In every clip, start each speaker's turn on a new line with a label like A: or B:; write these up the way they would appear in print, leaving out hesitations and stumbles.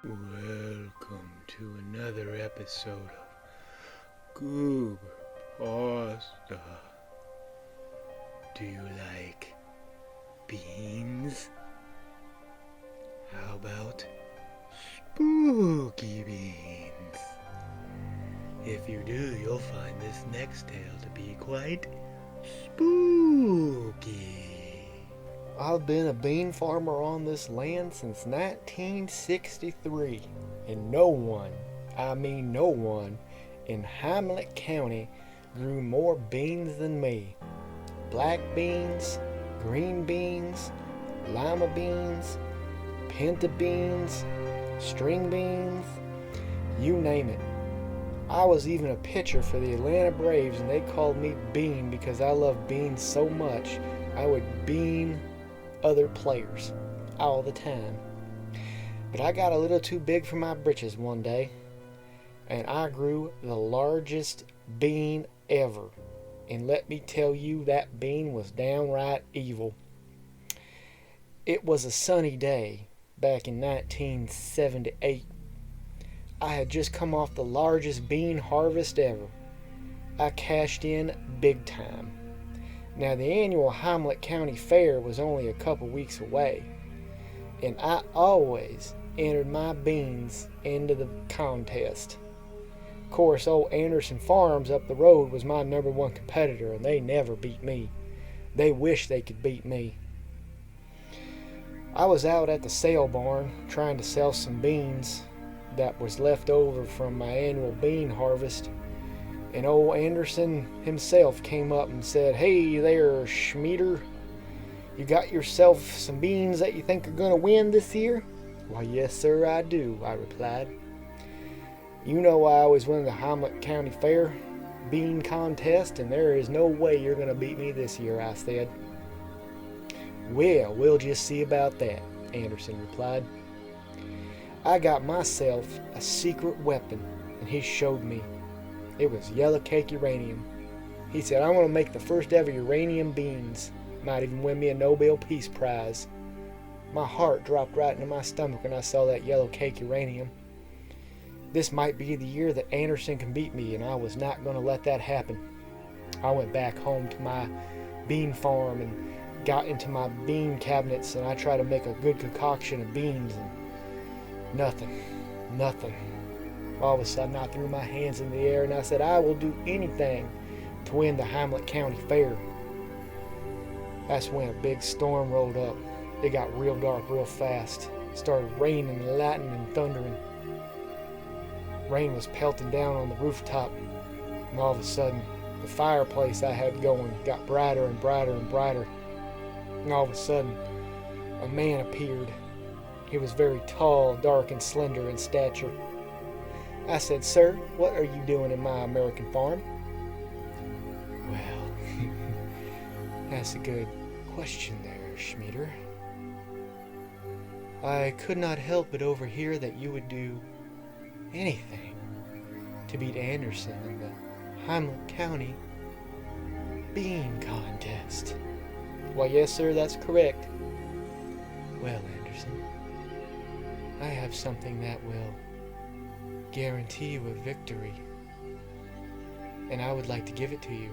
A: Welcome to another episode of GooberPasta. Do you like beans? How about spooky beans? If you do, you'll find this next tale to be quite spooky.
B: I've been a bean farmer on this land since 1963, and no one, in Hamlet County grew more beans than me. Black beans, green beans, lima beans, pinta beans, string beans, you name it. I was even a pitcher for the Atlanta Braves, and they called me Bean because I love beans so much I would bean other players all the time. But I got a little too big for my britches one day, and I grew the largest bean ever. And let me tell you, that bean was downright evil. It was a sunny day back in 1978. I had just come off the largest bean harvest ever. I cashed in big time. Now, the annual Hamlet County Fair was only a couple weeks away, and I always entered my beans into the contest. Of course, old Anderson Farms up the road was my number one competitor, and they never beat me. They wish they could beat me. I was out at the sale barn trying to sell some beans that was left over from my annual bean harvest, and old Anderson himself came up and said, "Hey there, Schmieder. You got yourself some beans that you think are going to win this year?" "Why, yes, sir, I do," I replied. "You know I always win the Hamlet County Fair bean contest, and there is no way you're going to beat me this year," I said. "Well, we'll just see about that," Anderson replied. I got myself a secret weapon, and he showed me. It was yellow cake uranium. He said, "I'm going to make the first ever uranium beans. Might even win me a Nobel Peace Prize." My heart dropped right into my stomach when I saw that yellow cake uranium. This might be the year that Anderson can beat me, and I was not going to let that happen. I went back home to my bean farm and got into my bean cabinets, and I tried to make a good concoction of beans, and nothing. All of a sudden, I threw my hands in the air and I said, "I will do anything to win the Hamlet County Fair." That's when a big storm rolled up. It got real dark real fast. It started raining, lightning, and thundering. Rain was pelting down on the rooftop, and all of a sudden, the fireplace I had going got brighter and brighter and brighter. And all of a sudden, a man appeared. He was very tall, dark, and slender in stature. I said, "Sir, what are you doing in my American farm?" "Well, that's a good question there, Schmieder. I could not help but overhear that you would do anything to beat Anderson in the Hamlet County bean contest." "Why, yes, sir, that's correct." "Well, Anderson, I have something that will guarantee you a victory, and I would like to give it to you."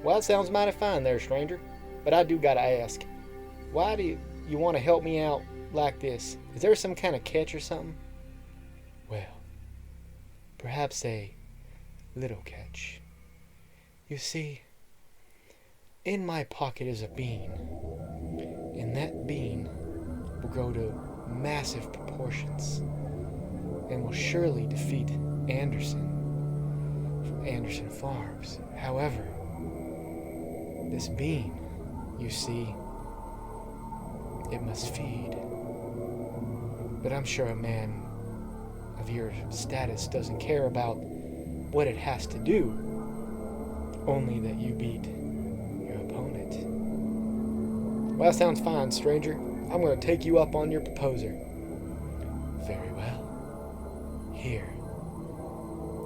B: "Well, it sounds mighty fine there, stranger, but I do gotta ask, why do you want to help me out like this? Is there some kind of catch or something?" "Well, perhaps a little catch. You see, in my pocket is a bean, and that bean will grow to massive proportions and will surely defeat Anderson from Anderson Farms. However, this bean, you see, it must feed. But I'm sure a man of your status doesn't care about what it has to do, only that you beat your opponent." "Well, that sounds fine, stranger. I'm going to take you up on your proposal." "Very well. Here."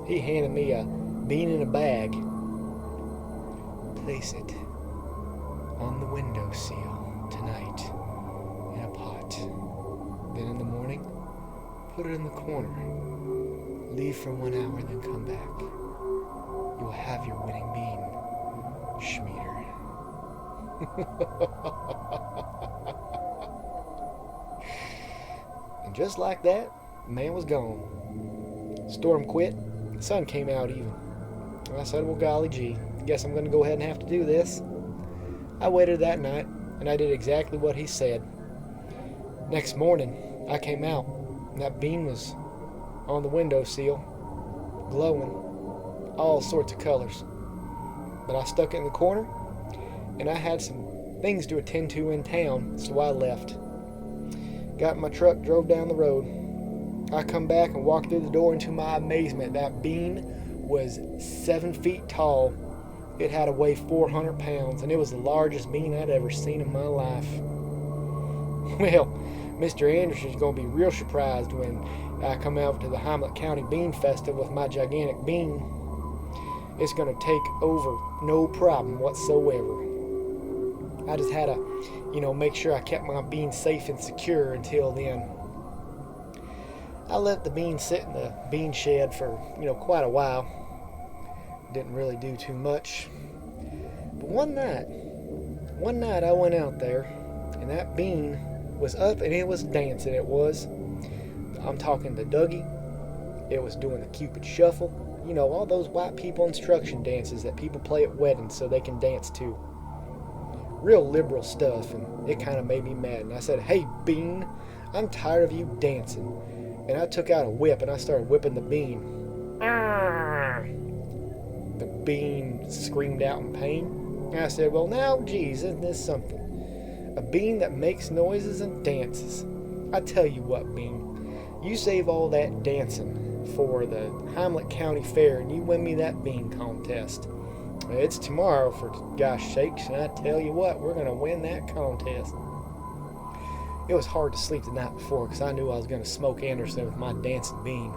B: He handed me a bean in a bag. "Place it on the windowsill tonight in a pot. Then in the morning, Put it in the corner. Leave for 1 hour, then come back. You will have your winning bean, Schmieder. And just like that, the man was gone. Storm quit. The sun came out even. And I said, well, golly gee, I guess I'm going to go ahead and have to do this. I waited that night, and I did exactly what he said. Next morning, I came out, and that bean was on the windowsill, glowing, all sorts of colors. But I stuck it in the corner, and I had some things to attend to in town, so I left. Got in my truck, drove down the road. I come back and walked through the door, and to my amazement, that bean was 7 feet tall. It had to weigh 400 pounds, and it was the largest bean I'd ever seen in my life. Well, Mr. Anderson's going to be real surprised when I come out to the Hamlet County Bean Festival with my gigantic bean. It's going to take over no problem whatsoever. I just had to, make sure I kept my bean safe and secure until then. I let the bean sit in the bean shed for, quite a while. Didn't really do too much. But one night I went out there, and that bean was up and it was dancing. It was. I'm talking the Dougie. It was doing the Cupid Shuffle. All those white people instruction dances that people play at weddings so they can dance to. Real liberal stuff, and it kind of made me mad. And I said, hey, Bean, I'm tired of you dancing. And I took out a whip and I started whipping the bean. The bean screamed out in pain. And I said, well, now, geez, isn't this something? A bean that makes noises and dances. I tell you what, Bean, you save all that dancing for the Hamlet County Fair and you win me that bean contest. It's tomorrow, for gosh sakes, and I tell you what, we're going to win that contest. It was hard to sleep the night before because I knew I was going to smoke Anderson with my dancing bean.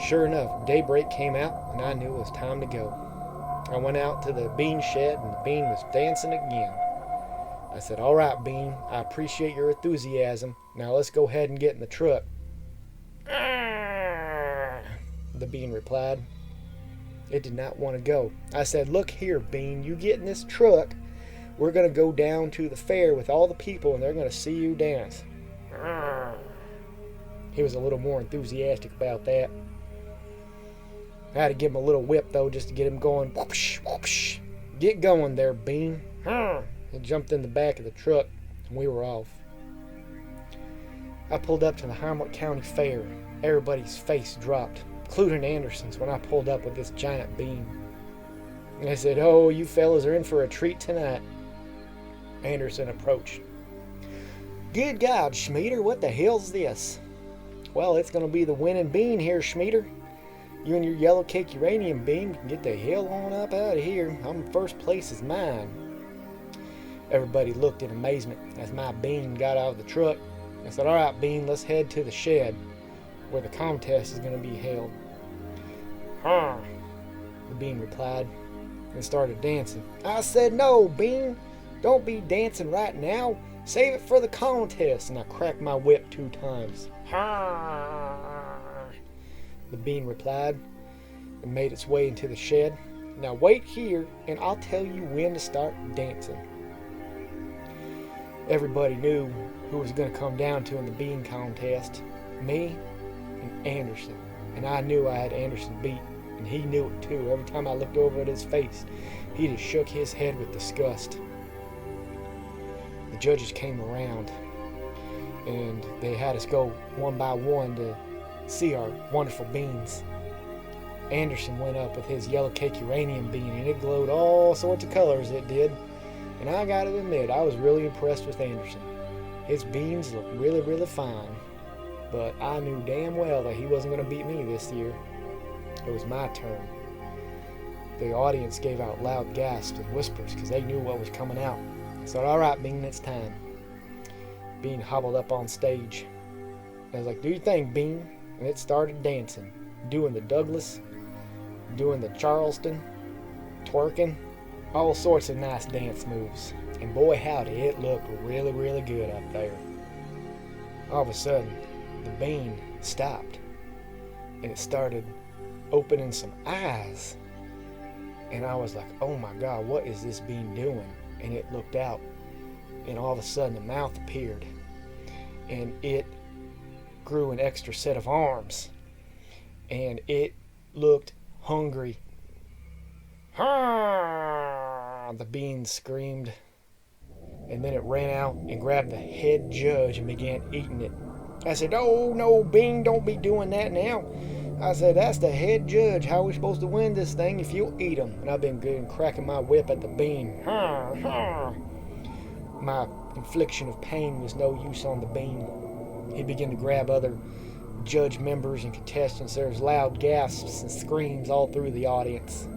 B: Sure enough, daybreak came out and I knew it was time to go. I went out to the bean shed and the bean was dancing again. I said, all right, Bean, I appreciate your enthusiasm. Now let's go ahead and get in the truck. The bean replied. It did not want to go. I said, look here, Bean, you get in this truck. We're going to go down to the fair with all the people and they're going to see you dance. He was a little more enthusiastic about that. I had to give him a little whip, though, just to get him going. Whoopsh, whoopsh. Get going there, Bean. He jumped in the back of the truck, and we were off. I pulled up to the Hamlet County Fair. Everybody's face dropped, including Anderson's, when I pulled up with this giant bean. And I said, oh, you fellas are in for a treat tonight. Anderson approached. Good God, Schmieder, what the hell's this? Well, it's going to be the winning bean here, Schmieder. You and your yellow cake uranium bean can get the hell on up out of here. First place is mine. Everybody looked in amazement as my bean got out of the truck. I said, all right, Bean, let's head to the shed where the contest is going to be held. The bean replied and started dancing. I said, no, Bean, don't be dancing right now. Save it for the contest. And I cracked my whip 2 times. The bean replied and made its way into the shed. Now wait here and I'll tell you when to start dancing. Everybody knew who was going to come down to in the bean contest. Me and Anderson. And I knew I had Anderson beat. And he knew it too. Every time I looked over at his face, he just shook his head with disgust. The judges came around and they had us go one by one to see our wonderful beans. Anderson went up with his yellow cake uranium bean and it glowed all sorts of colors, it did. And I gotta admit, I was really impressed with Anderson. His beans looked really, really fine. But I knew damn well that he wasn't gonna beat me this year. It was my turn. The audience gave out loud gasps and whispers because they knew what was coming out. I said, all right, Bean, it's time. Bean hobbled up on stage. I was like, do your thing, Bean. And it started dancing, doing the Douglas, doing the Charleston, twerking, all sorts of nice dance moves. And boy howdy, it looked really, really good up there. All of a sudden, the bean stopped and it started opening some eyes. And I was like, oh my God, what is this bean doing? And it looked out, and all of a sudden the mouth appeared, and it grew an extra set of arms, and it looked hungry. The bean screamed, and then it ran out and grabbed the head judge and began eating it. I said, oh no, Bean, don't be doing that now. I said, that's the head judge. How are we supposed to win this thing if you'll eat him? And I've been good and cracking my whip at the bean. My infliction of pain was no use on the bean. He began to grab other judge members and contestants. There was loud gasps and screams all through the audience.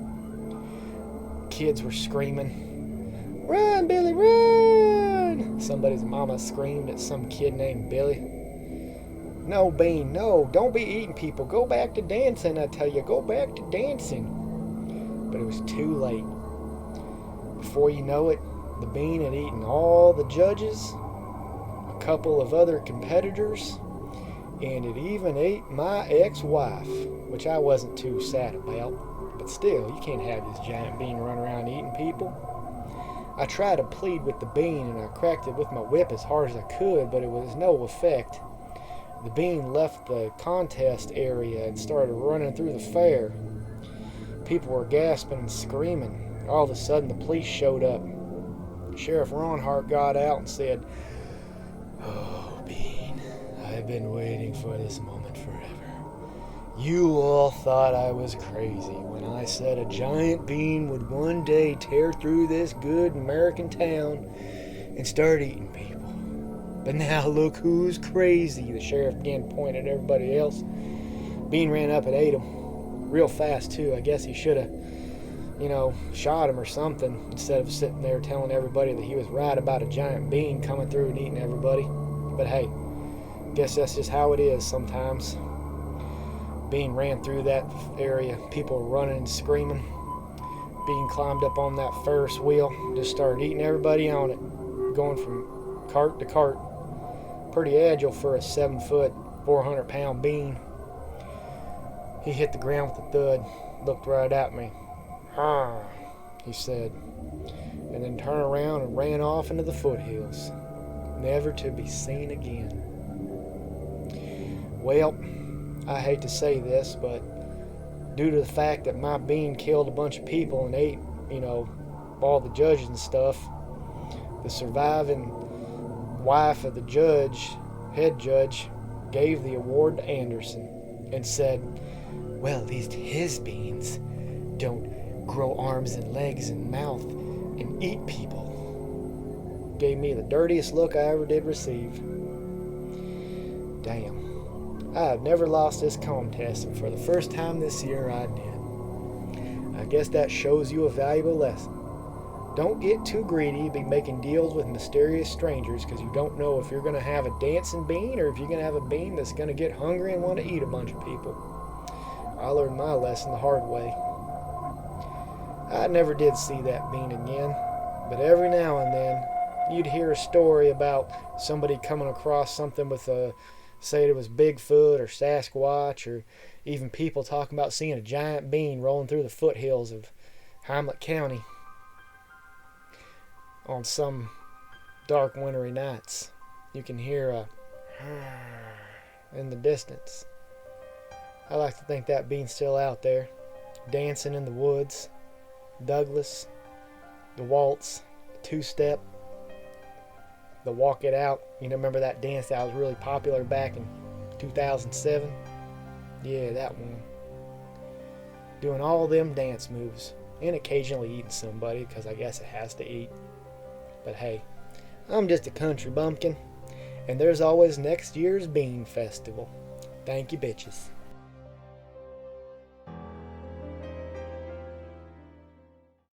B: Kids were screaming, run, Billy, run! Somebody's mama screamed at some kid named Billy. No, Bean, no, don't be eating people. Go back to dancing, I tell you. Go back to dancing. But it was too late. Before you know it, the bean had eaten all the judges, a couple of other competitors, and it even ate my ex-wife, which I wasn't too sad about. But still, you can't have this giant bean run around eating people. I tried to plead with the bean, and I cracked it with my whip as hard as I could, but it was no effect. The bean left the contest area and started running through the fair. People were gasping and screaming. All of a sudden, the police showed up. Sheriff Ronhart got out and said, oh, Bean, I've been waiting for this moment forever. You all thought I was crazy when I said a giant bean would one day tear through this good American town and start eating people. But now look who's crazy. The sheriff began pointing at everybody else. Bean ran up and ate him. Real fast, too. I guess he should have, shot him or something instead of sitting there telling everybody that he was right about a giant bean coming through and eating everybody. But hey, guess that's just how it is sometimes. Bean ran through that area. People were running and screaming. Bean climbed up on that Ferris wheel, just started eating everybody on it, going from cart to cart. Pretty agile for a 7-foot, 400-pound bean. He hit the ground with a thud, looked right at me. He said, and then turned around and ran off into the foothills, never to be seen again. Well, I hate to say this, but due to the fact that my bean killed a bunch of people and ate, all the judges and stuff, the surviving wife of the head judge, gave the award to Anderson and said, well, at least his beans don't grow arms and legs and mouth and eat people. Gave me the dirtiest look I ever did receive. Damn. I have never lost this contest, and for the first time this year I did. I guess that shows you a valuable lesson. Don't get too greedy, be making deals with mysterious strangers, because you don't know if you're going to have a dancing bean or if you're going to have a bean that's going to get hungry and want to eat a bunch of people. I learned my lesson the hard way. I never did see that bean again, but every now and then you'd hear a story about somebody coming across something with say it was Bigfoot or Sasquatch, or even people talking about seeing a giant bean rolling through the foothills of Hamlet County on some dark wintry nights. You can hear a in the distance. I like to think that bean's still out there, dancing in the woods. Douglas, the waltz, the two-step, the walk it out. Remember that dance that was really popular back in 2007? Yeah, that one. Doing all them dance moves, and occasionally eating somebody, because I guess it has to eat. But hey, I'm just a country bumpkin, and there's always next year's Bean Festival. Thank you, bitches.